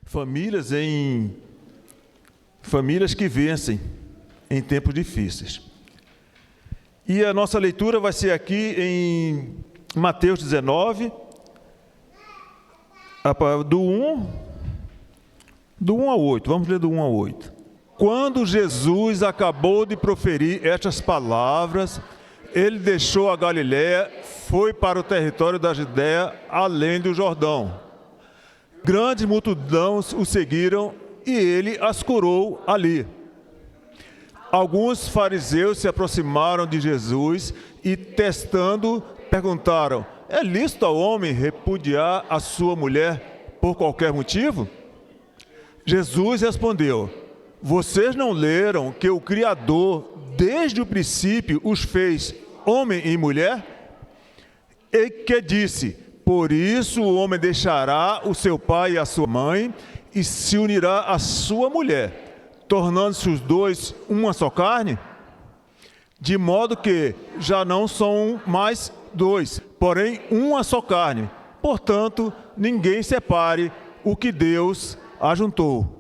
famílias que vencem em tempos difíceis. E a nossa leitura vai ser aqui em Mateus 19, do 1 ao 8. Vamos ler do 1 ao 8. Quando Jesus acabou de proferir estas palavras, ele deixou a Galiléia, foi para o território da Judéia, além do Jordão. Grandes multidões o seguiram e ele as curou ali. Alguns fariseus se aproximaram de Jesus e, testando, perguntaram: é lícito ao homem repudiar a sua mulher por qualquer motivo? Jesus respondeu: vocês não leram que o Criador, desde o princípio, os fez homem e mulher? E que disse: por isso o homem deixará o seu pai e a sua mãe e se unirá à sua mulher, tornando-se os dois uma só carne? De modo que já não são mais dois, porém uma só carne. Portanto, ninguém separe o que Deus ajuntou.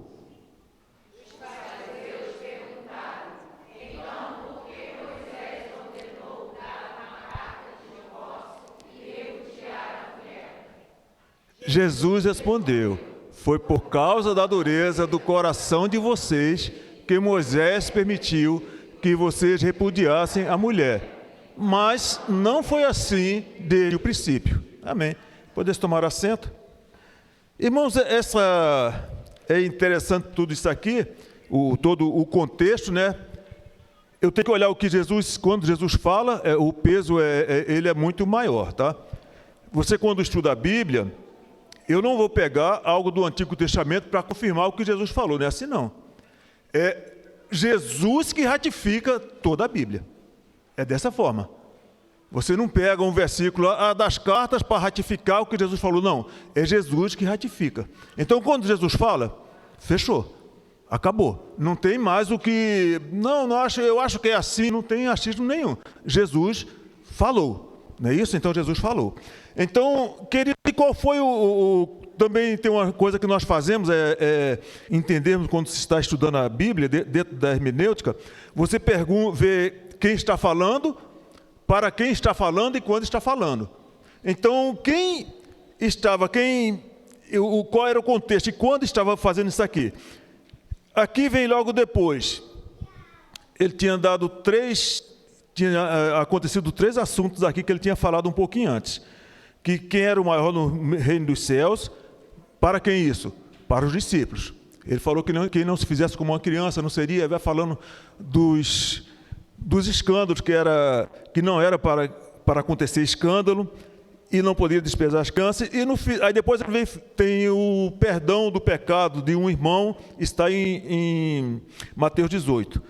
Jesus respondeu: foi por causa da dureza do coração de vocês que Moisés permitiu que vocês repudiassem a mulher. Mas não foi assim desde o princípio. Amém. Podemos tomar assento? Irmãos, é interessante tudo isso aqui, todo o contexto, né? Eu tenho que olhar o que Jesus, quando Jesus fala, o peso ele é muito maior, tá? Você, quando estuda a Bíblia, eu não vou pegar algo do Antigo Testamento para confirmar o que Jesus falou, não é assim não. É Jesus que ratifica toda a Bíblia. É dessa forma. Você não pega um versículo das cartas para ratificar o que Jesus falou, não. É Jesus que ratifica. Então, quando Jesus fala, fechou. Acabou. Não tem mais o que... Não acho, eu acho que é assim, não tem achismo nenhum. Jesus falou. Não é isso? Então, Jesus falou. Então, querido, e qual foi também tem uma coisa que nós fazemos, entendermos quando se está estudando a Bíblia, dentro da hermenêutica, você vê quem está falando, para quem está falando e quando está falando. Então, qual era o contexto e quando estava fazendo isso aqui? Aqui vem logo depois. Ele tinha acontecido 3 assuntos aqui que ele tinha falado um pouquinho antes. Que quem era o maior no reino dos céus, para quem isso? Para os discípulos. Ele falou que quem não se fizesse como uma criança não seria, vai falando dos escândalos, que não era para acontecer escândalo, e não podia despesar as crianças, aí depois tem o perdão do pecado de um irmão, está em Mateus 18.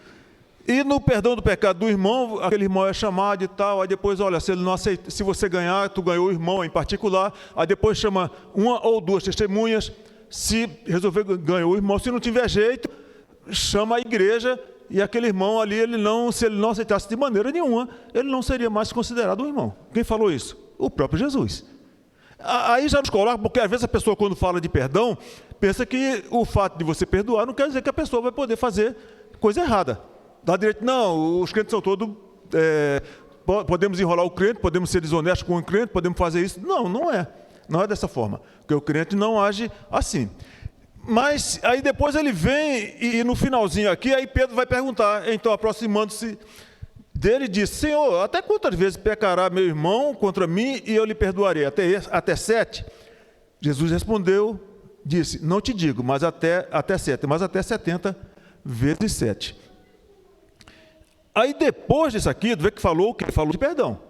E no perdão do pecado do irmão, aquele irmão é chamado e tal, aí depois, olha, se ele não aceita, se você ganhar, tu ganhou o irmão em particular, aí depois chama 1 ou 2 testemunhas, se resolver, ganhou o irmão, se não tiver jeito, chama a igreja, e aquele irmão ali, se ele não aceitasse de maneira nenhuma, ele não seria mais considerado um irmão. Quem falou isso? O próprio Jesus. Aí já nos coloca, porque às vezes a pessoa, quando fala de perdão, pensa que o fato de você perdoar não quer dizer que a pessoa vai poder fazer coisa errada. Dá direito, não, os crentes são todos, podemos enrolar o crente, podemos ser desonestos com o crente, podemos fazer isso. Não é dessa forma, porque o crente não age assim. Mas aí depois ele vem e no finalzinho aqui, aí Pedro vai perguntar, então aproximando-se dele, disse: Senhor, até quantas vezes pecará meu irmão contra mim e eu lhe perdoarei? Até 7? Jesus respondeu, disse: não te digo, mas até 7, mas até 70 vezes 7. Aí depois disso aqui, tu vê que falou de perdão.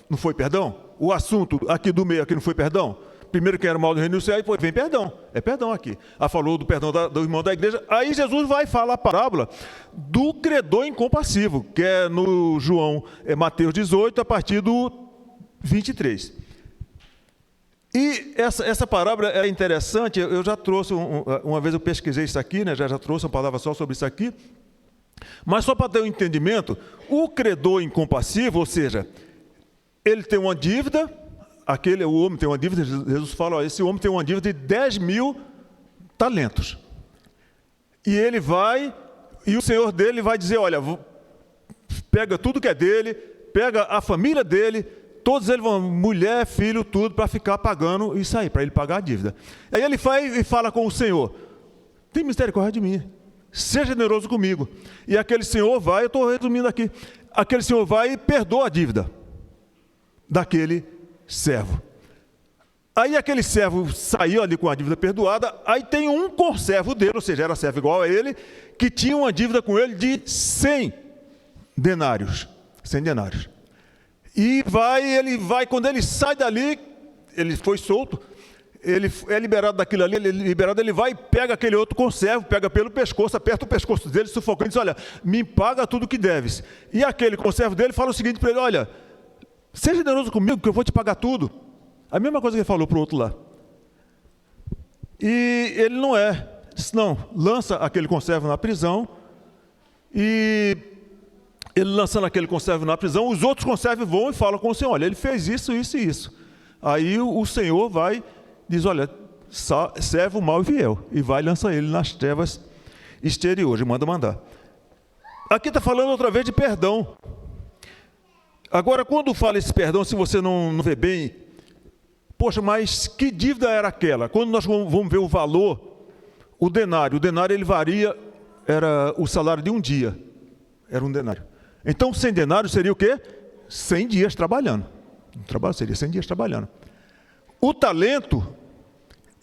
Não foi perdão? O assunto aqui do meio aqui não foi perdão? Primeiro que era o mal do reino do céu, aí depois vem perdão. É perdão aqui. Falou do perdão do irmão da igreja. Aí Jesus vai falar a parábola do credor incompassivo, que é no Mateus 18, a partir do 23. E essa parábola é interessante. Eu já trouxe, uma vez eu pesquisei isso aqui, né? Já trouxe uma palavra só sobre isso aqui. Mas só para ter um entendimento, o credor incompassivo, ou seja, ele tem uma dívida, o homem tem uma dívida, Jesus fala, esse homem tem uma dívida de 10 mil talentos. E ele vai, e o senhor dele vai dizer, olha, pega tudo que é dele, pega a família dele, todos eles vão, mulher, filho, tudo, para ficar pagando isso aí, para ele pagar a dívida. Aí ele vai e fala com o senhor, tem misericórdia de mim, seja generoso comigo. E aquele senhor vai, eu estou resumindo aqui, aquele senhor vai e perdoa a dívida daquele servo. Aí aquele servo saiu ali com a dívida perdoada, aí tem um conservo dele, ou seja, era servo igual a ele, que tinha uma dívida com ele de 100 denários. 100 denários. E ele vai, quando ele sai dali, ele foi solto, ele é liberado daquilo ali, ele vai e pega aquele outro conservo, pega pelo pescoço, aperta o pescoço dele, sufocando, e diz, olha, me paga tudo que deves. E aquele conservo dele fala o seguinte para ele, olha, seja generoso comigo que eu vou te pagar tudo. A mesma coisa que ele falou para o outro lá. E ele não é. Disse, não, lança aquele conservo na prisão. E ele lançando aquele conservo na prisão, os outros conservos vão e falam com o senhor, olha, ele fez isso, isso e isso. Aí o senhor vai, diz, olha, servo mau e fiel. E vai e lança ele nas trevas exteriores, manda mandar. Aqui está falando outra vez de perdão. Agora, quando fala esse perdão, se você não vê bem, poxa, mas que dívida era aquela? Quando nós vamos ver o valor, o denário ele varia, era o salário de um dia, era um denário. Então, 100 denários seria o quê? 100 dias trabalhando. O trabalho seria 100 dias trabalhando. O talento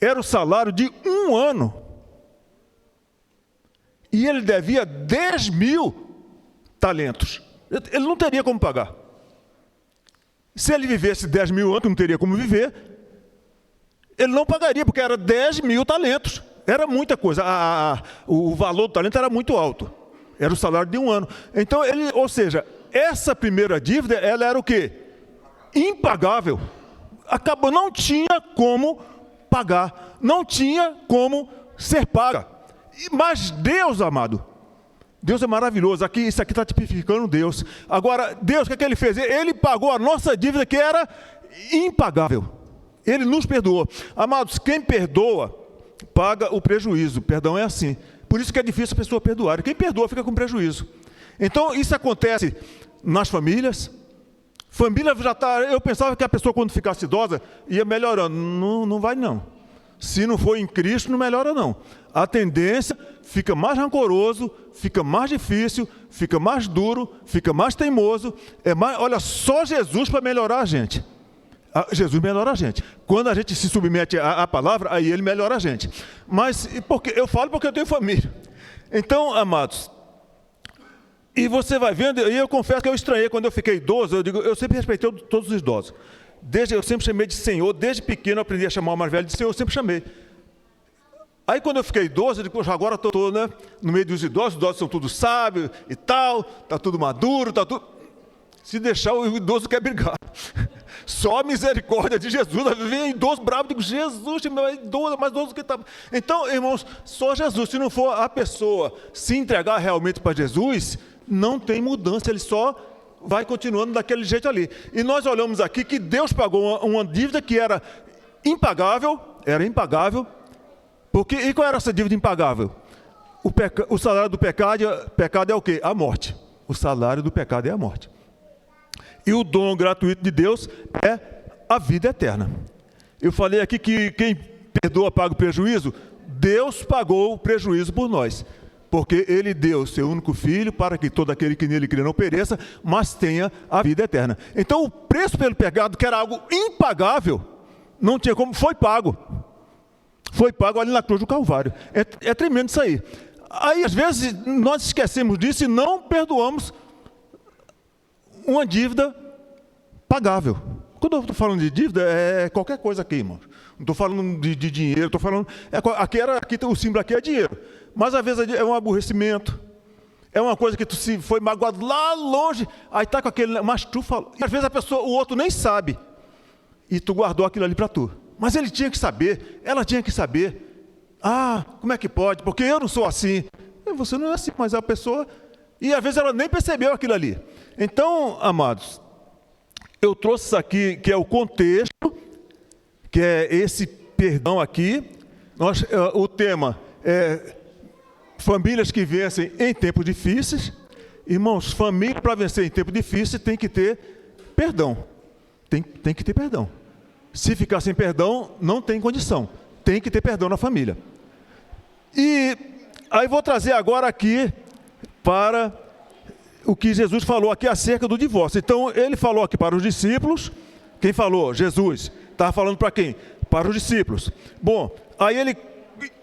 era o salário de um ano. E ele devia 10.000 talentos. Ele não teria como pagar. Se ele vivesse 10.000 anos, não teria como viver, ele não pagaria, porque era 10.000 talentos. Era muita coisa. O valor do talento era muito alto. Era o salário de um ano. Então, ou seja, essa primeira dívida, ela era o quê? Impagável. Acabou, não tinha como pagar. Não tinha como ser paga. Mas Deus, amado, Deus é maravilhoso. Isso aqui está tipificando Deus. Agora, Deus, o que ele fez? Ele pagou a nossa dívida, que era impagável. Ele nos perdoou. Amados, quem perdoa, paga o prejuízo. Perdão é assim. Por isso que é difícil a pessoa perdoar. Quem perdoa fica com prejuízo. Então, isso acontece nas famílias. Família já está... Eu pensava que a pessoa, quando ficasse idosa, ia melhorando. Não vai, não. Se não for em Cristo, não melhora, não. A tendência fica mais rancoroso, fica mais difícil, fica mais duro, fica mais teimoso. Olha, só Jesus para melhorar a gente. Jesus melhora a gente. Quando a gente se submete à palavra, aí ele melhora a gente. Mas eu falo porque eu tenho família. Então, amados, e você vai vendo, e eu confesso que eu estranhei quando eu fiquei idoso, eu sempre respeitei todos os idosos. Eu sempre chamei de Senhor, desde pequeno eu aprendi a chamar o mais velho de Senhor, eu sempre chamei. Aí quando eu fiquei idoso, eu digo, agora estou no meio dos idosos, os idosos são todos sábios e tal, está tudo maduro, está tudo... Se deixar, o idoso quer brigar. Só a misericórdia de Jesus. Vem idoso bravo, digo, Jesus, idoso, mais idoso que está. Então, irmãos, só Jesus. Se não for a pessoa se entregar realmente para Jesus, não tem mudança, ele só vai continuando daquele jeito ali. E nós olhamos aqui que Deus pagou uma dívida que era impagável, porque, e qual era essa dívida impagável? O salário do pecado é o quê? A morte. O salário do pecado é a morte. E o dom gratuito de Deus é a vida eterna. Eu falei aqui que quem perdoa paga o prejuízo. Deus pagou o prejuízo por nós. Porque Ele deu o seu único Filho para que todo aquele que nele crê não pereça, mas tenha a vida eterna. Então o preço pelo pecado, que era algo impagável, não tinha como, foi pago. Foi pago ali na cruz do Calvário. É tremendo isso aí. Aí às vezes nós esquecemos disso e não perdoamos uma dívida pagável. Quando eu estou falando de dívida, é qualquer coisa aqui, irmão. Não estou falando de dinheiro, estou falando... Aqui o símbolo aqui é dinheiro. Mas às vezes é um aborrecimento. É uma coisa que tu se foi magoado lá longe, aí está com aquele... Mas tu falou... Às vezes o outro nem sabe. E tu guardou aquilo ali para tu. Mas ele tinha que saber, ela tinha que saber. Como é que pode? Porque eu não sou assim. Você não é assim, mas a pessoa... E às vezes ela nem percebeu aquilo ali. Então, amados, eu trouxe isso aqui, que é o contexto, que é esse perdão aqui, O tema é famílias que vencem em tempos difíceis. Irmãos, família para vencer em tempos difíceis tem que ter perdão. Tem que ter perdão. Se ficar sem perdão, não tem condição. Tem que ter perdão na família. E aí vou trazer agora aqui para o que Jesus falou aqui acerca do divórcio. Então, ele falou aqui para os discípulos. Quem falou? Jesus. Estava falando para quem? Para os discípulos. Bom, aí ele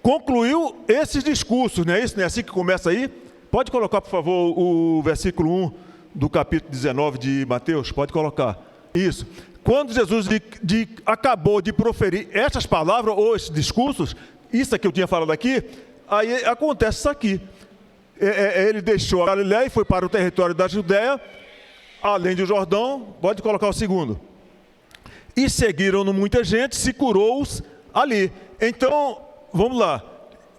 concluiu esses discursos, não é isso? Não é assim que começa aí? Pode colocar, por favor, o versículo 1 do capítulo 19 de Mateus? Pode colocar. Isso. Quando Jesus acabou de proferir essas palavras, ou esses discursos, isso que eu tinha falado aqui, aí acontece isso aqui. Ele deixou a Galileia e foi para o território da Judéia, além do Jordão. Pode colocar o segundo. E seguiram-no muita gente, se curou-os ali. Então, vamos lá.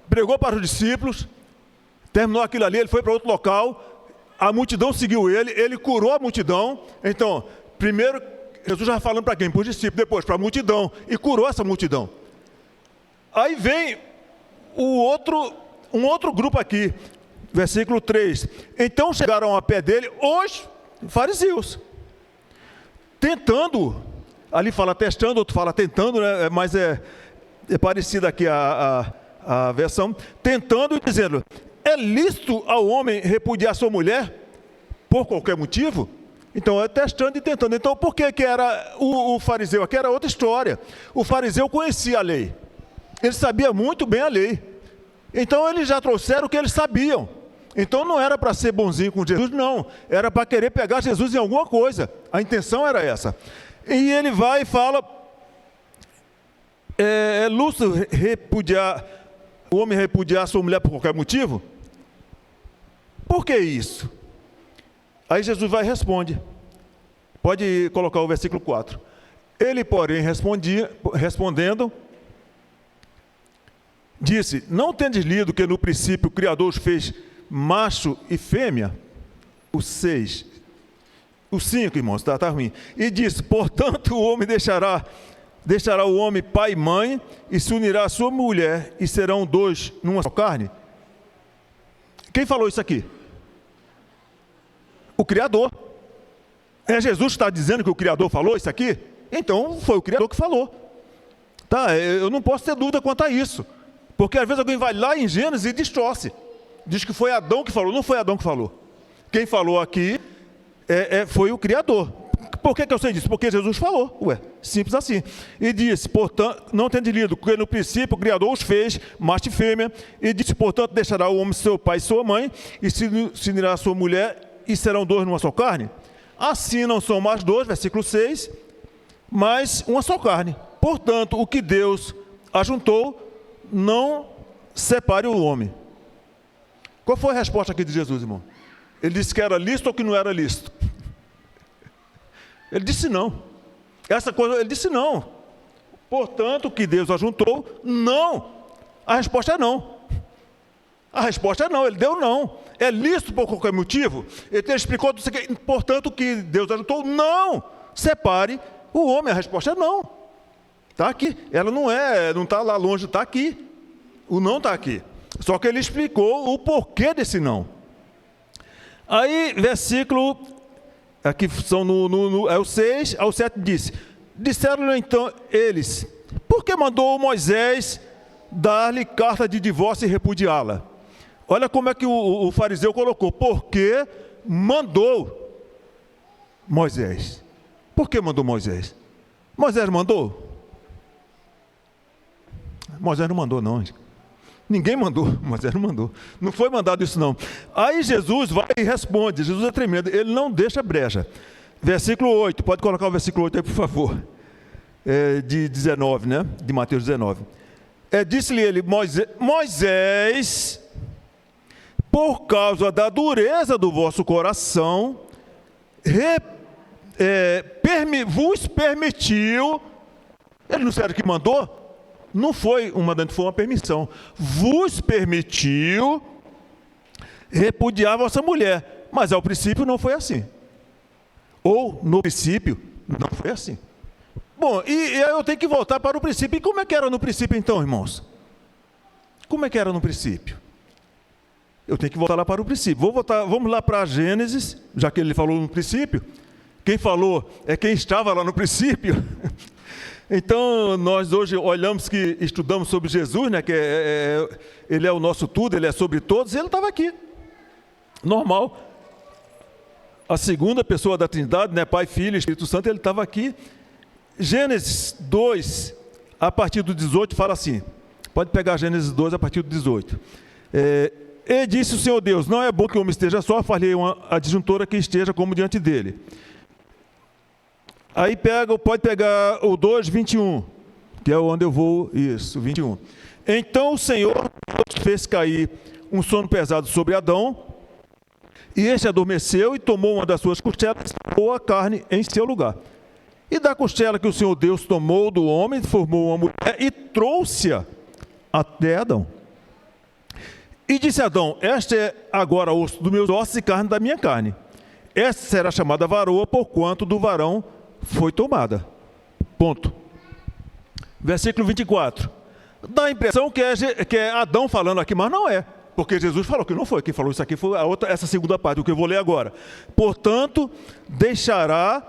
Pregou para os discípulos, terminou aquilo ali, ele foi para outro local, a multidão seguiu ele curou a multidão. Então, primeiro, Jesus já falando para quem? Para os discípulos, depois para a multidão, e curou essa multidão. Aí vem um outro grupo aqui, versículo 3. Então chegaram a pé dele os fariseus, tentando, ali fala testando, outro fala tentando, né? Mas é parecida aqui a versão, tentando e dizendo: é lícito ao homem repudiar sua mulher por qualquer motivo? Então, é testando e tentando. Então, por que era o fariseu? Aqui era outra história. O fariseu conhecia a lei. Ele sabia muito bem a lei. Então, eles já trouxeram o que eles sabiam. Então, não era para ser bonzinho com Jesus, não. Era para querer pegar Jesus em alguma coisa. A intenção era essa. E ele vai e fala: é lícito o homem repudiar sua mulher por qualquer motivo? Por que isso? Aí Jesus vai e responde. Pode colocar o versículo 4. Ele, porém, respondendo, disse: não tendes lido que no princípio o Criador os fez macho e fêmea? O 6. O 5, irmãos, está ruim. E disse: portanto, o homem deixará o homem pai e mãe, e se unirá à sua mulher, e serão dois numa só carne. Quem falou isso aqui? O Criador. É Jesus que está dizendo que o Criador falou isso aqui? Então foi o Criador que falou. Tá? Eu não posso ter dúvida quanto a isso. Porque às vezes alguém vai lá em Gênesis e distorce. Diz que foi Adão que falou. Não foi Adão que falou. Quem falou aqui foi o Criador. Por que eu sei disso? Porque Jesus falou. Simples assim. E disse: portanto, não tende lido, porque no princípio o Criador os fez, macho e fêmea. E disse: portanto, deixará o homem seu pai e sua mãe, e se unirá a sua mulher, e serão dois numa só carne? Assim não são mais dois, versículo 6, mas uma só carne. Portanto, o que Deus ajuntou, não separe o homem. Qual foi a resposta aqui de Jesus, irmão? Ele disse que era lícito ou que não era lícito? Ele disse não. Essa coisa, ele disse não. Portanto, o que Deus ajuntou, não. A resposta é não. A resposta é não, ele deu não. É lícito por qualquer motivo? Ele explicou, portanto, o que Deus ajuntou, não. Separe o homem. A resposta é não. Está aqui. Ela não está lá longe, está aqui. O não está aqui. Só que ele explicou o porquê desse não. Aí, versículo, aqui são é o 6 ao 7, disse: disseram-lhe então eles: por que mandou Moisés dar-lhe carta de divórcio e repudiá-la? Olha como é que o fariseu colocou: porque mandou Moisés. Por que mandou Moisés? Moisés mandou? Moisés não mandou, não. Ninguém mandou, Moisés não mandou. Não foi mandado isso, não. Aí Jesus vai e responde. Jesus é tremendo, ele não deixa brecha. Versículo 8, pode colocar o versículo 8 aí, por favor. De 19, né? De Mateus 19. Disse-lhe ele: Moisés, por causa da dureza do vosso coração, vos permitiu. Ele não disseram que mandou? Não foi um mandante, foi uma permissão. Vos permitiu repudiar a vossa mulher. Mas ao princípio não foi assim. Ou no princípio não foi assim. Bom, e aí eu tenho que voltar para o princípio. E como é que era no princípio então, irmãos? como é que era no princípio? Eu tenho que voltar lá para o princípio. Vamos lá para Gênesis, já que ele falou no princípio. Quem falou é quem estava lá no princípio. Então, nós hoje olhamos que estudamos sobre Jesus, né, que ele é o nosso tudo, ele é sobre todos, e ele estava aqui. Normal. A segunda pessoa da Trindade, né, Pai, Filho e Espírito Santo, ele estava aqui. Gênesis 2, a partir do 18, fala assim. Pode pegar Gênesis 2 a partir do 18. E disse o Senhor Deus, não é bom que o homem esteja só, falei uma adjuntora que esteja como diante dele. Aí pode pegar o 2, 21, que é onde eu vou, isso, 21. Então o Senhor fez cair um sono pesado sobre Adão, e este adormeceu e tomou uma das suas costelas e pôs a carne em seu lugar. E da costela que o Senhor Deus tomou do homem, formou uma mulher e trouxe-a até Adão. E disse Adão, este é agora osso dos meus ossos e carne da minha carne. Esta será chamada varoa, porquanto do varão foi tomada. Ponto. Versículo 24. Dá a impressão que é Adão falando aqui, mas não é. Porque Jesus falou que não foi. Quem falou isso aqui foi essa segunda parte, o que eu vou ler agora. Portanto, deixará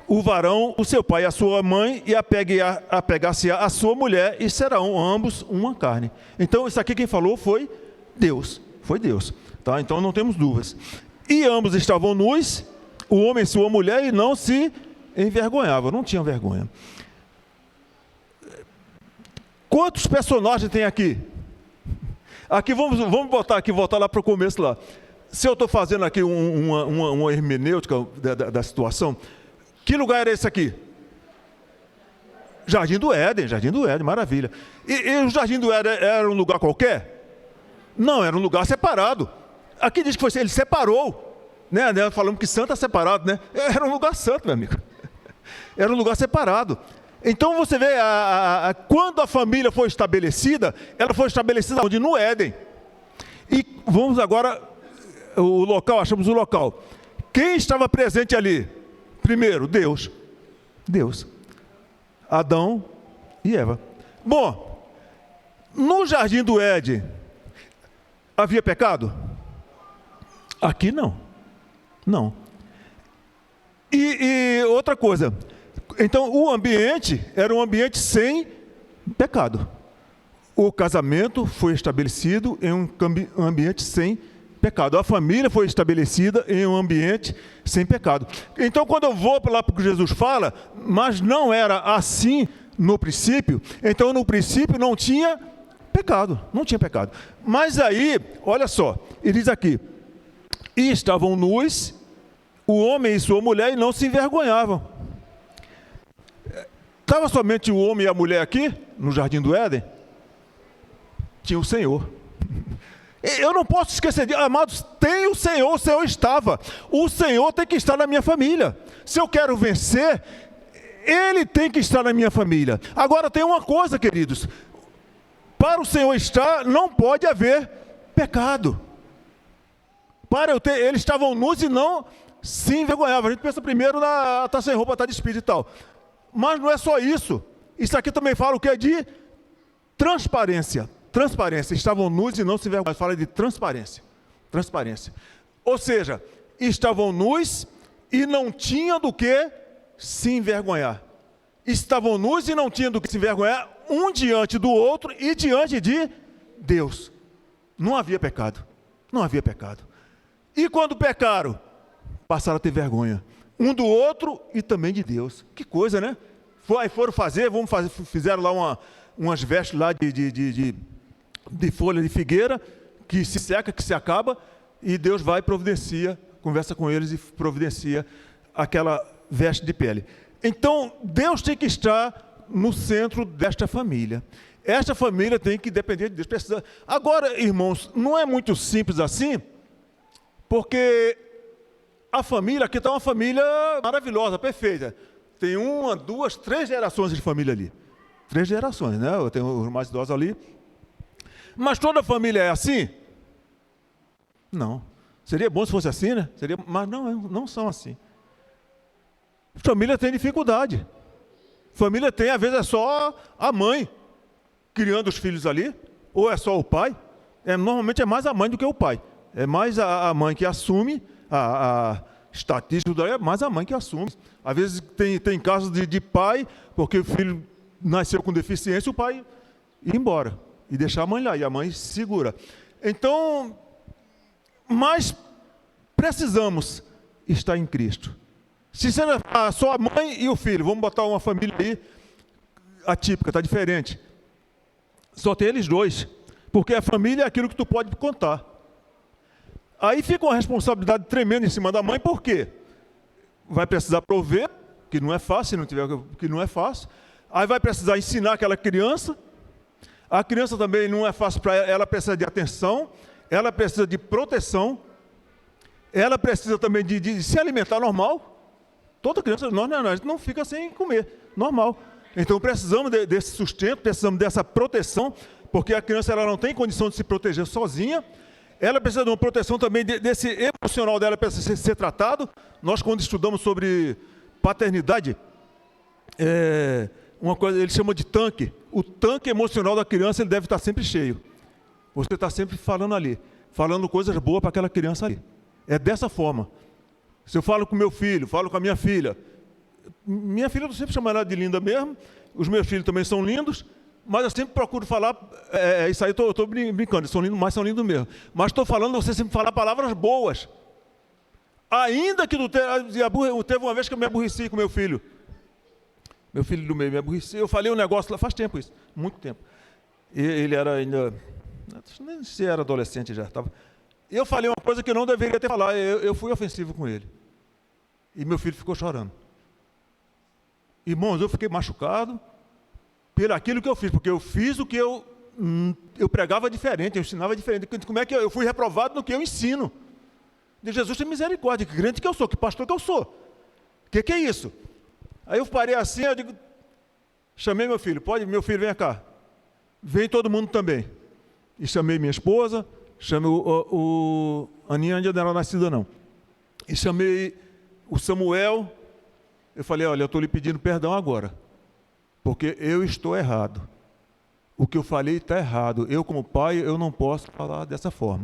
o varão, o seu pai e a sua mãe, e apegar-se a sua mulher, e serão ambos uma carne. Então, isso aqui quem falou foi Deus. Foi Deus. Tá? Então, não temos dúvidas. E ambos estavam nus, o homem e sua mulher, e não se envergonhavam, não tinham vergonha. Quantos personagens tem aqui? Aqui vamos voltar lá para o começo lá. Se eu estou fazendo aqui uma hermenêutica da situação, que lugar era esse aqui? Jardim do Éden, maravilha. E o Jardim do Éden era um lugar qualquer? Não, era um lugar separado. Aqui diz que ele separou, né? Falamos que santo é separado, né? Era um lugar santo, meu amigo. Era um lugar separado. Então você vê, quando a família foi estabelecida, ela foi estabelecida onde? No Éden. E vamos agora, achamos o local. Quem estava presente ali? Primeiro, Deus. Adão e Eva. Bom, no jardim do Éden, havia pecado? Aqui não. Não. E outra coisa, então o ambiente era um ambiente sem pecado. O casamento foi estabelecido em um ambiente sem pecado. A família foi estabelecida em um ambiente sem pecado. Então, quando eu vou lá para o que Jesus fala, mas não era assim no princípio, então no princípio não tinha pecado. Mas aí, olha só, ele diz aqui, e estavam nus, o homem e sua mulher, e não se envergonhavam. Estava somente o homem e a mulher aqui, no Jardim do Éden? Tinha o Senhor. Eu não posso esquecer de, amados, tem o Senhor estava. O Senhor tem que estar na minha família. Se eu quero vencer, Ele tem que estar na minha família. Agora tem uma coisa, queridos, para o Senhor estar, não pode haver pecado. Eles estavam nus e não se envergonhavam. A gente pensa primeiro tá sem roupa, tá despido e tal. Mas não é só isso. Isso aqui também fala o que é de transparência. Estavam nus e não se envergonhavam. Fala de transparência. Ou seja, estavam nus e não tinham do que se envergonhar. Estavam nus e não tinham do que se envergonhar, um diante do outro e diante de Deus. Não havia pecado. E quando pecaram, passaram a ter vergonha. Um do outro e também de Deus. Que coisa, né? Aí foram fizeram lá umas vestes lá de folha de figueira, que se seca, que se acaba, e Deus vai e providencia, conversa com eles e providencia aquela veste de pele. Então, Deus tem que estar no centro desta família. Esta família tem que depender de Deus. Agora, irmãos, não é muito simples assim, porque a família, aqui está uma família maravilhosa, perfeita. Tem 1, 2, 3 gerações de família ali. 3 gerações, né? Eu tenho os mais idosos ali. Mas toda família é assim? Não. Seria bom se fosse assim, né? Mas não são assim. Família tem dificuldade. Família tem, às vezes, é só a mãe criando os filhos ali. ou é só o pai, normalmente é mais a mãe do que o pai. É mais a mãe que assume, a estatística daí é mais a mãe que assume. Às vezes tem casos de pai, porque o filho nasceu com deficiência, o pai ir embora e deixar a mãe lá, e a mãe segura. Então, mas precisamos estar em Cristo. Se você só a mãe e o filho, vamos botar uma família aí atípica, está diferente. Só tem eles dois, porque a família é aquilo que tu pode contar. Aí fica uma responsabilidade tremenda em cima da mãe, por quê? Vai precisar prover, que não é fácil, se não tiver, que não é fácil. Aí vai precisar ensinar aquela criança. A criança também não é fácil para ela, ela precisa de atenção, ela precisa de proteção, ela precisa também de se alimentar normal. Toda criança, nós não fica sem comer, normal. Então precisamos desse sustento, precisamos dessa proteção, porque a criança ela não tem condição de se proteger sozinha. Ela precisa de uma proteção também desse emocional dela, precisa ser tratado. Nós, quando estudamos sobre paternidade, uma coisa, ele chama de tanque. O tanque emocional da criança ele deve estar sempre cheio. Você está sempre falando ali, falando coisas boas para aquela criança ali. É dessa forma. Se eu falo com meu filho, falo com a minha filha eu sempre chamo ela de linda mesmo, os meus filhos também são lindos, mas eu sempre procuro falar, isso aí eu estou brincando, são lindos, mas são lindos mesmo. Mas estou falando, você sempre falar palavras boas. Ainda que teve uma vez que eu me aborreci com meu filho do meio me aborreci, eu falei um negócio lá, faz tempo isso, muito tempo. Ele era ainda, nem se era adolescente já, estava. Eu falei uma coisa que eu não deveria ter falado, eu fui ofensivo com ele. E meu filho ficou chorando. Irmãos, eu fiquei machucado por aquilo que eu fiz, porque eu fiz o que eu pregava diferente, eu ensinava diferente. Como é que eu fui reprovado no que eu ensino? De Jesus tem misericórdia, que crente que eu sou, que pastor que eu sou. O que é isso? Aí eu parei assim, eu digo, chamei meu filho, meu filho, vem cá. Vem todo mundo também. E chamei minha esposa, chamei a Aninha ainda não era nascida não. E chamei o Samuel. Eu falei, olha, eu estou lhe pedindo perdão agora, porque eu estou errado. O que eu falei está errado. Eu, como pai, eu não posso falar dessa forma.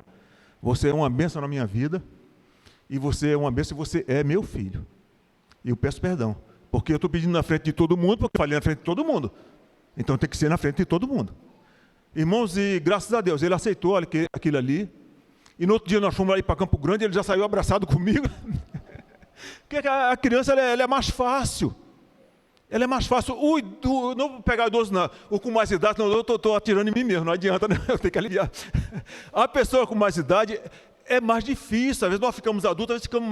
Você é uma bênção na minha vida, e você é uma bênção e você é meu filho. E eu peço perdão, porque eu estou pedindo na frente de todo mundo, porque eu falei na frente de todo mundo. Então tem que ser na frente de todo mundo. Irmãos, e graças a Deus, ele aceitou aquilo ali. E no outro dia nós fomos aí para Campo Grande, ele já saiu abraçado comigo. Porque a criança ela é mais fácil. Ela é mais fácil. Não vou pegar idoso, não. O com mais idade, não, eu estou atirando em mim mesmo, não adianta, né? Eu tenho que aliviar. A pessoa com mais idade é mais difícil. Às vezes nós ficamos adultos, às vezes ficamos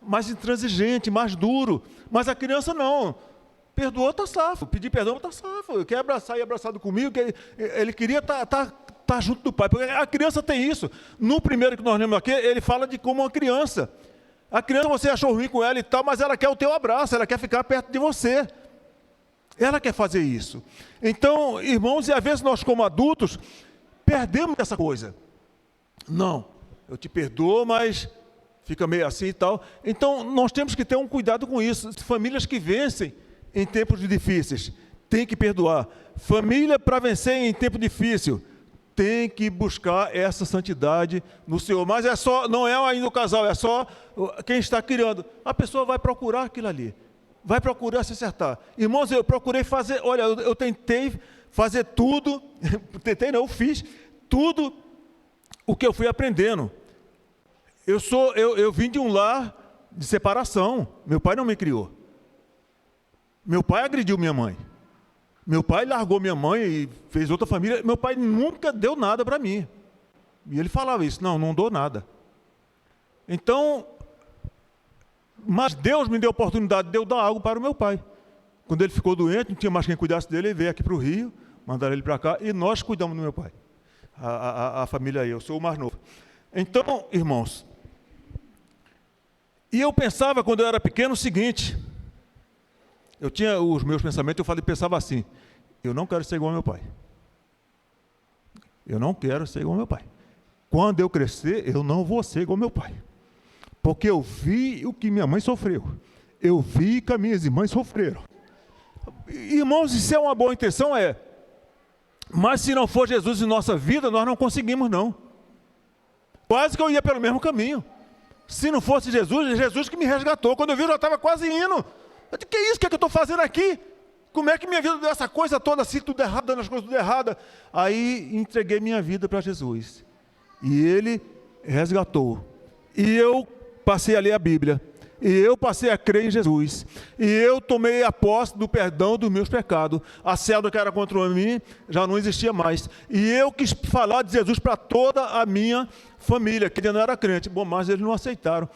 mais intransigente, mais duro. Mas a criança não. Perdoou, está safo. Pedir perdão, está safo. Quer abraçar e abraçado comigo, ele queria estar junto do pai. Porque a criança tem isso. No primeiro que nós lemos aqui, ele fala de como uma criança. A criança, você achou ruim com ela e tal, mas ela quer o teu abraço, ela quer ficar perto de você. Ela quer fazer isso. Então, irmãos, e às vezes nós como adultos, perdemos essa coisa. Não, eu te perdoo, mas fica meio assim e tal. Então, nós temos que ter um cuidado com isso. Famílias que vencem em tempos difíceis, tem que perdoar. Família para vencer em tempo difícil, tem que buscar essa santidade no Senhor. Mas não é ainda o casal, é só quem está criando. A pessoa vai procurar aquilo ali, vai procurar se acertar. Irmãos, eu procurei fazer, olha, eu tentei fazer tudo, eu fiz tudo o que eu fui aprendendo. Eu vim de um lar de separação, meu pai não me criou. Meu pai agrediu minha mãe. Meu pai largou minha mãe e fez outra família. Meu pai nunca deu nada para mim. E ele falava isso, não dou nada. Então, mas Deus me deu a oportunidade de eu dar algo para o meu pai. Quando ele ficou doente, não tinha mais quem cuidasse dele, ele veio aqui para o Rio, mandaram ele para cá, e nós cuidamos do meu pai. A família aí, eu sou o mais novo. Então, irmãos, e eu pensava quando eu era pequeno o seguinte, eu tinha os meus pensamentos, pensava assim, eu não quero ser igual ao meu pai. Eu não quero ser igual ao meu pai. Quando eu crescer, eu não vou ser igual ao meu pai. Porque eu vi o que minha mãe sofreu. Eu vi que as minhas irmãs sofreram. Irmãos, se é uma boa intenção, Mas se não for Jesus em nossa vida, nós não conseguimos não. Quase que eu ia pelo mesmo caminho. Se não fosse Jesus, é Jesus que me resgatou. Quando eu vi, eu já estava quase indo. Eu disse, que é isso? O que é que eu estou fazendo aqui? Como é que minha vida deu essa coisa toda assim, tudo errado, dando as coisas tudo erradas? Aí entreguei minha vida para Jesus. E Ele resgatou. E eu passei a ler a Bíblia. E eu passei a crer em Jesus. E eu tomei a posse do perdão dos meus pecados. A célula que era contra mim já não existia mais. E eu quis falar de Jesus para toda a minha família, que ainda não era crente. Bom, mas eles não aceitaram.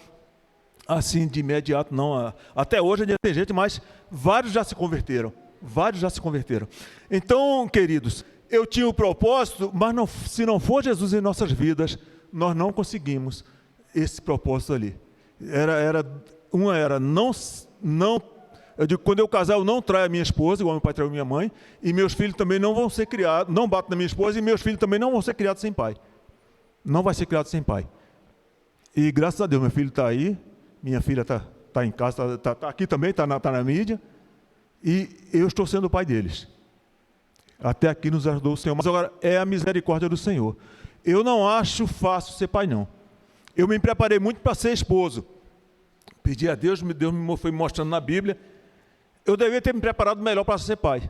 Assim, de imediato, não. Até hoje ainda tem gente, mas vários já se converteram. Vários já se converteram. Então, queridos, eu tinha o propósito, mas não, se não for Jesus em nossas vidas, nós não conseguimos esse propósito ali. Eu digo, quando eu casar, eu não traio a minha esposa, igual meu pai traiu minha mãe, e meus filhos também não vão ser criados, não bato na minha esposa, e meus filhos também não vão ser criados sem pai. Não vai ser criado sem pai. E graças a Deus, meu filho está aí, minha filha está em casa, está aqui também, está na mídia, e eu estou sendo o pai deles. Até aqui nos ajudou o Senhor, mas agora é a misericórdia do Senhor. Eu não acho fácil ser pai, não. Eu me preparei muito para ser esposo. Pedi a Deus, Deus me foi mostrando na Bíblia. Eu devia ter me preparado melhor para ser pai.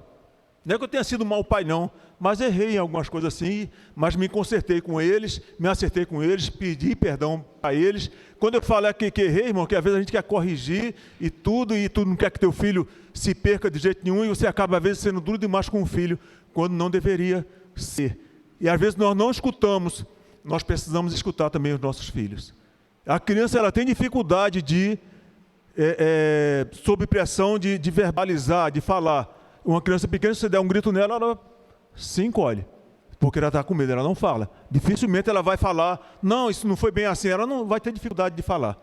Não é que eu tenha sido mau pai, não, mas errei em algumas coisas assim, mas me consertei com eles, me acertei com eles, pedi perdão a eles. Quando eu falo que errei, irmão, que às vezes a gente quer corrigir e tu não quer que teu filho se perca de jeito nenhum, e você acaba às vezes sendo duro demais com o filho, quando não deveria ser. E às vezes nós não escutamos, nós precisamos escutar também os nossos filhos. A criança, ela tem dificuldade de, sob pressão, de verbalizar, de falar. Uma criança pequena, se você der um grito nela, ela se encolhe, porque ela está com medo, ela não fala. Dificilmente ela vai falar, não, isso não foi bem assim, ela não vai ter dificuldade de falar.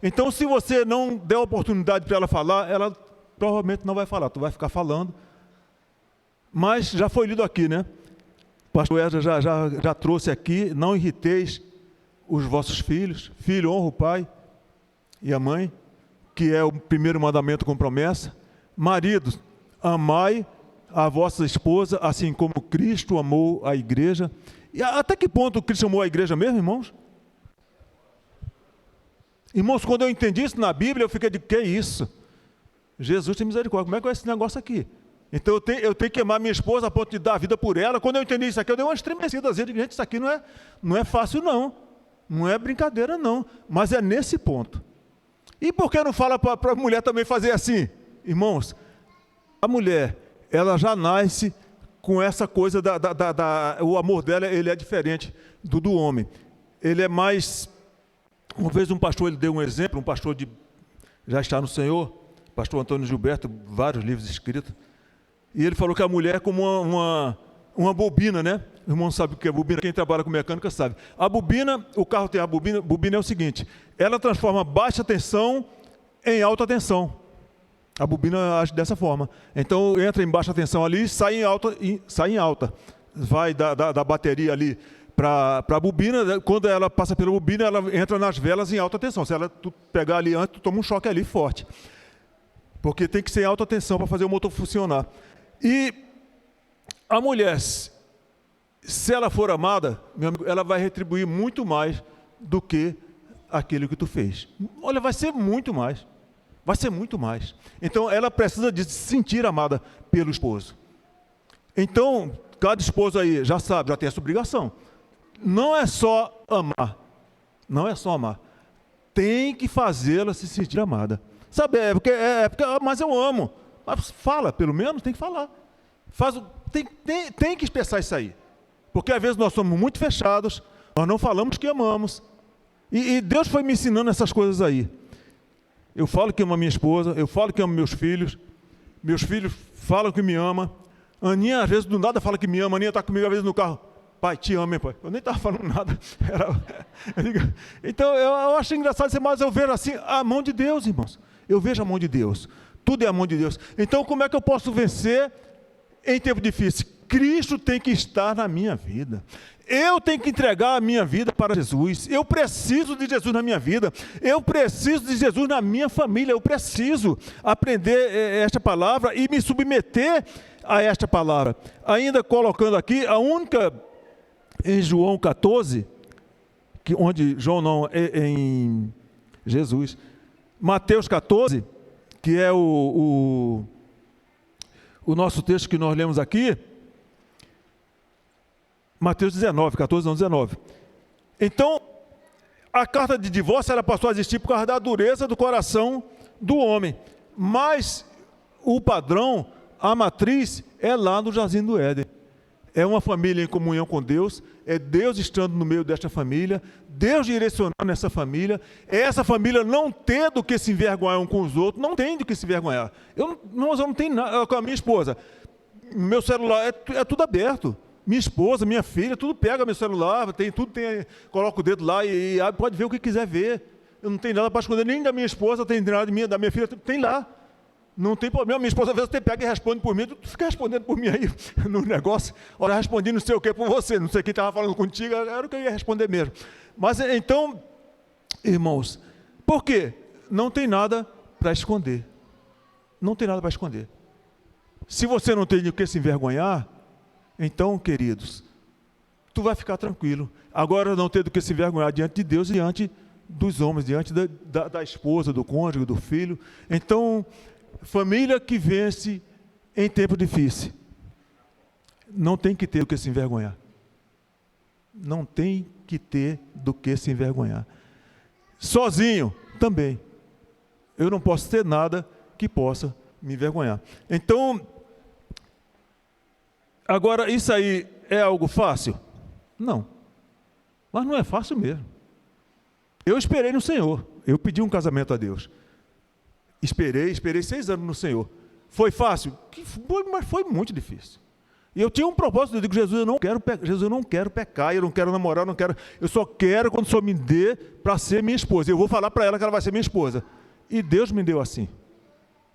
Então, se você não der oportunidade para ela falar, ela provavelmente não vai falar, tu vai ficar falando. Mas já foi lido aqui, né? O pastor Ezra já trouxe aqui, não irriteis os vossos filhos. Filho, honra o pai e a mãe, que é o primeiro mandamento com promessa. Maridos, amai a vossa esposa, assim como Cristo amou a igreja. E até que ponto Cristo amou a igreja mesmo, irmãos? Irmãos, quando eu entendi isso na Bíblia, eu fiquei de que é isso? Jesus tem misericórdia, como é que é esse negócio aqui? Então eu tenho que amar minha esposa a ponto de dar a vida por ela. Quando eu entendi isso aqui, eu dei uma estremecida. Gente, isso aqui não é fácil, não. Não é brincadeira, não. Mas é nesse ponto. E por que não fala para a mulher também fazer assim? Irmãos, a mulher, ela já nasce com essa coisa o amor dela, ele é diferente do homem. Ele é mais... Uma vez um pastor, ele deu um exemplo, um pastor já está no Senhor, pastor Antônio Gilberto, vários livros escritos, e ele falou que a mulher é como uma bobina, né? O irmão sabe o que é bobina, quem trabalha com mecânica sabe. A bobina, o carro tem a bobina é o seguinte, ela transforma baixa tensão em alta tensão. A bobina age dessa forma. Então entra em baixa tensão ali e sai em alta. Vai da bateria ali para a bobina, quando ela passa pela bobina, ela entra nas velas em alta tensão. Se tu pegar ali antes, tu toma um choque ali forte. Porque tem que ser em alta tensão para fazer o motor funcionar. E a mulher, se ela for amada, meu amigo, ela vai retribuir muito mais do que aquilo que tu fez. Olha, vai ser muito mais. Vai ser muito mais. Então, ela precisa de se sentir amada pelo esposo. Então, cada esposo aí já sabe, já tem essa obrigação. Não é só amar. Não é só amar. Tem que fazê-la se sentir amada. Sabe, mas eu amo. Mas fala, pelo menos tem que falar. Tem que expressar isso aí. Porque às vezes nós somos muito fechados, nós não falamos que amamos. E Deus foi me ensinando essas coisas aí. Eu falo que amo a minha esposa, eu falo que amo meus filhos falam que me amam. Aninha, às vezes, do nada fala que me ama. Aninha está comigo, às vezes, no carro. Pai, te amo, hein, pai? Eu nem estava falando nada. Então, eu acho engraçado isso, mas eu vejo assim, a mão de Deus, irmãos. Eu vejo a mão de Deus. Tudo é a mão de Deus. Então, como é que eu posso vencer em tempo difícil? Cristo tem que estar na minha vida. Eu tenho que entregar a minha vida para Jesus. Eu preciso de Jesus na minha vida. Eu preciso de Jesus na minha família. Eu preciso aprender esta palavra e me submeter a esta palavra. Ainda colocando aqui, a única em João 14, onde João não, em Jesus, Mateus 14, que é o nosso texto que nós lemos aqui, Mateus 19, 14 não, 19. Então, a carta de divórcio, ela passou a existir por causa da dureza do coração do homem, mas o padrão, a matriz, é lá no Jardim do Éden. É uma família em comunhão com Deus, é Deus estando no meio desta família, Deus direcionando essa família, essa família não tendo que se envergonhar um com os outros, não tem de que se envergonhar. Eu não tenho nada com a minha esposa, meu celular é tudo aberto, minha esposa, minha filha, tudo pega meu celular, coloca o dedo lá e pode ver o que quiser ver. Eu não tenho nada para esconder, nem da minha esposa, tem nada da minha filha, tem lá. Não tem problema, minha esposa às vezes pega e responde por mim, tu fica respondendo por mim aí no negócio, olha, eu respondi não sei o que por você, não sei quem estava falando contigo, era o que eu ia responder mesmo. Mas então, irmãos, por quê? Não tem nada para esconder. Não tem nada para esconder. Se você não tem de que se envergonhar, então, queridos, tu vai ficar tranquilo. Agora não ter do que se envergonhar diante de Deus e diante dos homens, diante da esposa, do cônjuge, do filho. Então, família que vence em tempo difícil, não tem que ter do que se envergonhar. Não tem que ter do que se envergonhar. Sozinho, também. Eu não posso ter nada que possa me envergonhar. Então, agora, isso aí é algo fácil? Não. Mas não é fácil mesmo. Eu esperei no Senhor. Eu pedi um casamento a Deus. Esperei 6 anos no Senhor. Foi fácil? Mas foi muito difícil. E eu tinha um propósito, eu digo, Jesus, eu não quero pecar, eu não quero namorar, eu só quero quando o Senhor me dê para ser minha esposa. Eu vou falar para ela que ela vai ser minha esposa. E Deus me deu assim.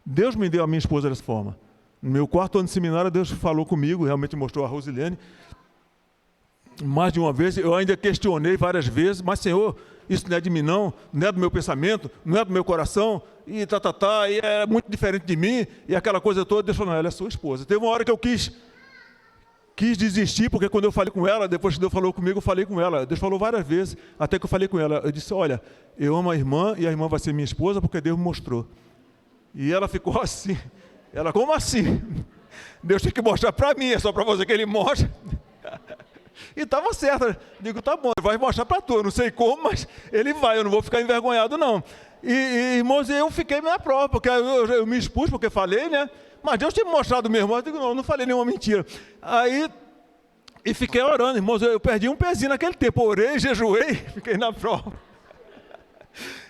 Deus me deu a minha esposa dessa forma. No meu 4º ano de seminário, Deus falou comigo, realmente mostrou a Rosilene. Mais de uma vez, eu ainda questionei várias vezes, mas Senhor, isso não é de mim não é do meu pensamento, não é do meu coração, e e é muito diferente de mim, e aquela coisa toda. Deus falou, não, ela é sua esposa. Teve uma hora que eu quis desistir, porque quando eu falei com ela, depois que Deus falou comigo, eu falei com ela. Deus falou várias vezes, até que eu falei com ela. Eu disse, olha, eu amo a irmã, e a irmã vai ser minha esposa, porque Deus me mostrou. E ela ficou assim. Ela, como assim? Deus tem que mostrar para mim, é só para você que Ele mostra. E estava certo. Digo, tá bom, Ele vai mostrar para tu. Eu não sei como, mas Ele vai, eu não vou ficar envergonhado, não. E irmãos, eu fiquei minha prova, porque eu me expus, porque falei, né? Mas Deus tinha me mostrado mesmo. Eu digo, não falei nenhuma mentira. Aí, e fiquei orando, irmãos, eu perdi um pezinho naquele tempo. Orei, jejuei, fiquei na prova.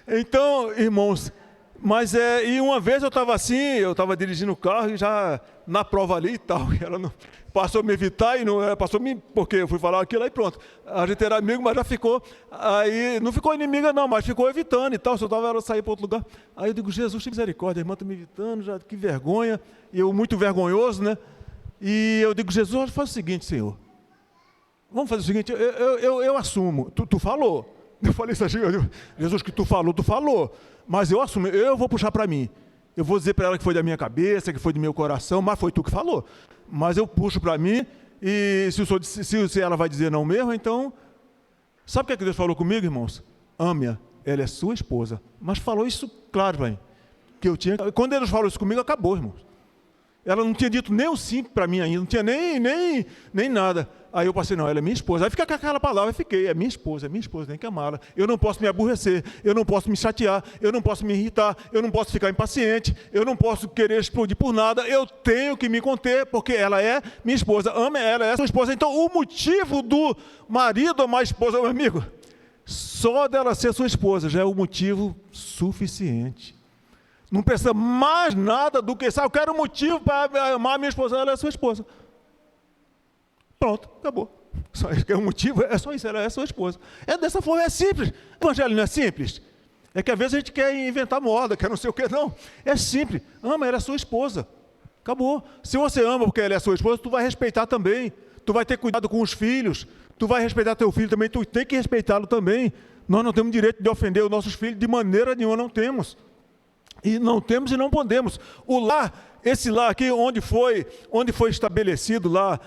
Então, irmãos, mas e uma vez eu estava assim, eu estava dirigindo o carro e já na prova ali e tal, e ela não, passou a me evitar e não passou a me, porque eu fui falar aquilo aí pronto. A gente era amigo, mas já ficou, aí não ficou inimiga não, mas ficou evitando e tal, se eu estava ela sair para outro lugar. Aí eu digo, Jesus, tem misericórdia, a irmã está me evitando, já, que vergonha, e eu muito vergonhoso, né? E eu digo, Jesus, faz o seguinte, Senhor, vamos fazer o seguinte, eu assumo, tu falou. Eu falei isso assim, Jesus, que tu falou, mas eu assumo, eu vou puxar para mim. Eu vou dizer para ela que foi da minha cabeça, que foi do meu coração, mas foi tu que falou. Mas eu puxo para mim, e se ela vai dizer não mesmo, então... Sabe o que Deus falou comigo, irmãos? Ame-a, ela é sua esposa. Mas falou isso claro para mim. Quando Deus falou isso comigo, acabou, irmãos. Ela não tinha dito nem o sim para mim ainda, não tinha nem nada. Aí eu passei, não, ela é minha esposa. Aí fica com aquela palavra, eu fiquei, é minha esposa, tem que amá-la. Eu não posso me aborrecer, eu não posso me chatear, eu não posso me irritar, eu não posso ficar impaciente, eu não posso querer explodir por nada, eu tenho que me conter, porque ela é minha esposa, ame ela, é sua esposa. Então o motivo do marido amar a esposa, meu amigo, só dela ser sua esposa já é o motivo suficiente. Não precisa mais nada do que isso. Eu quero um motivo para amar a minha esposa, ela é sua esposa. Pronto, acabou. Só isso que é um motivo, é só isso, ela é sua esposa. É dessa forma, é simples. O evangelho não é simples. É que às vezes a gente quer inventar moda, quer não sei o que, não. É simples. Ama, ela é sua esposa. Acabou. Se você ama porque ela é sua esposa, tu vai respeitar também. Tu vai ter cuidado com os filhos. Tu vai respeitar teu filho também. Tu tem que respeitá-lo também. Nós não temos direito de ofender os nossos filhos de maneira nenhuma, não temos. E não temos e não podemos. O lar, esse lar aqui, onde foi estabelecido lá,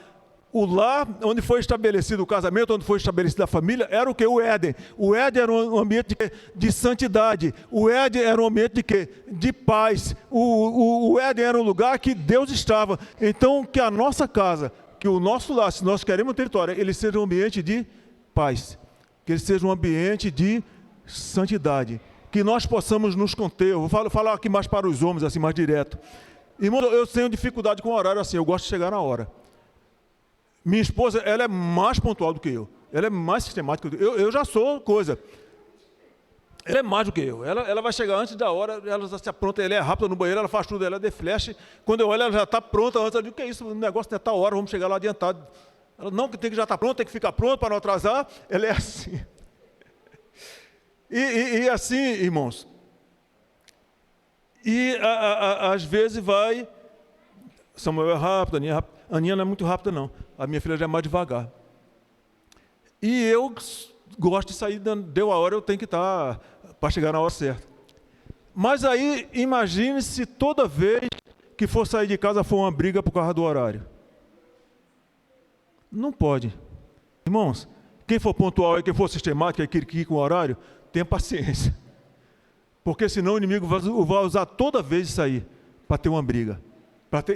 o lar, onde foi estabelecido o casamento, onde foi estabelecida a família, era o que? O Éden. O Éden era um ambiente de santidade. O Éden era um ambiente de quê? De paz. O Éden era um lugar que Deus estava. Então, que a nossa casa, que o nosso lar, se nós queremos ter vitória, ele seja um ambiente de paz. Que ele seja um ambiente de santidade. Que nós possamos nos conter. Eu vou falar aqui mais para os homens, assim, mais direto. Irmão, eu tenho dificuldade com o horário assim, eu gosto de chegar na hora. Minha esposa, ela é mais pontual do que eu. Ela é mais sistemática do que eu. Eu já sou coisa. Ela é mais do que eu. Ela vai chegar antes da hora, ela já se apronta, ela é rápida no banheiro, ela faz tudo, ela é de flash. Quando eu olho, ela já está pronta antes. Eu digo, o que é isso? O negócio não é tal hora, vamos chegar lá adiantado. Ela, não, que tem que já estar pronto, tem que ficar pronto para não atrasar. Ela é assim. E assim, irmãos. E às vezes vai... Samuel é rápido, Aninha é rápida. Aninha não é muito rápida, não. A minha filha já é mais devagar. E eu gosto de sair, deu a hora, eu tenho que estar para chegar na hora certa. Mas aí, imagine se toda vez que for sair de casa for uma briga por causa do horário. Não pode. Irmãos, quem for pontual e quem for sistemático e quer com o horário, tenha paciência. Porque senão o inimigo vai usar toda vez isso aí para ter uma briga.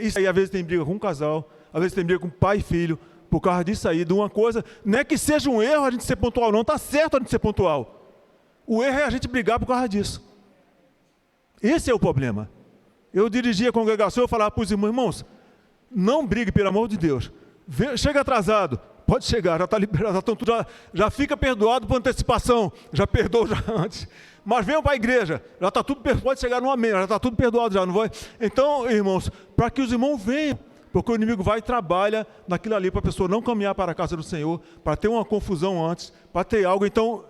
Isso aí, às vezes tem briga com um casal, às vezes tem briga com pai e filho, por causa disso aí, de uma coisa. Não é que seja um erro a gente ser pontual, não. Está certo a gente ser pontual. O erro é a gente brigar por causa disso. Esse é o problema. Eu dirigia a congregação, eu falava para os irmãos, não brigue, pelo amor de Deus. Chega atrasado, pode chegar, já está liberado, já fica perdoado por antecipação, já perdoou já antes. Mas venham para a igreja, já está tudo, pode chegar no amém, já está tudo perdoado já, não vai? Então, irmãos, para que os irmãos venham, porque o inimigo vai e trabalha naquilo ali para a pessoa não caminhar para a casa do Senhor, para ter uma confusão antes, para ter algo. Então,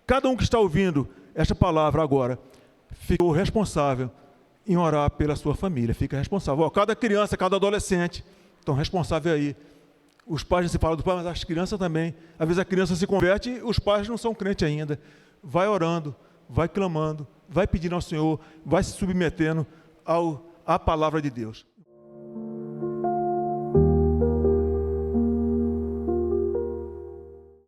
cada um que está ouvindo esta palavra agora, ficou responsável em orar pela sua família, fica responsável. Cada criança, cada adolescente, estão responsáveis aí. Os pais não se falam do pai, mas as crianças também. Às vezes a criança se converte e os pais não são crentes ainda. Vai orando, vai clamando, vai pedindo ao Senhor, vai se submetendo à palavra de Deus.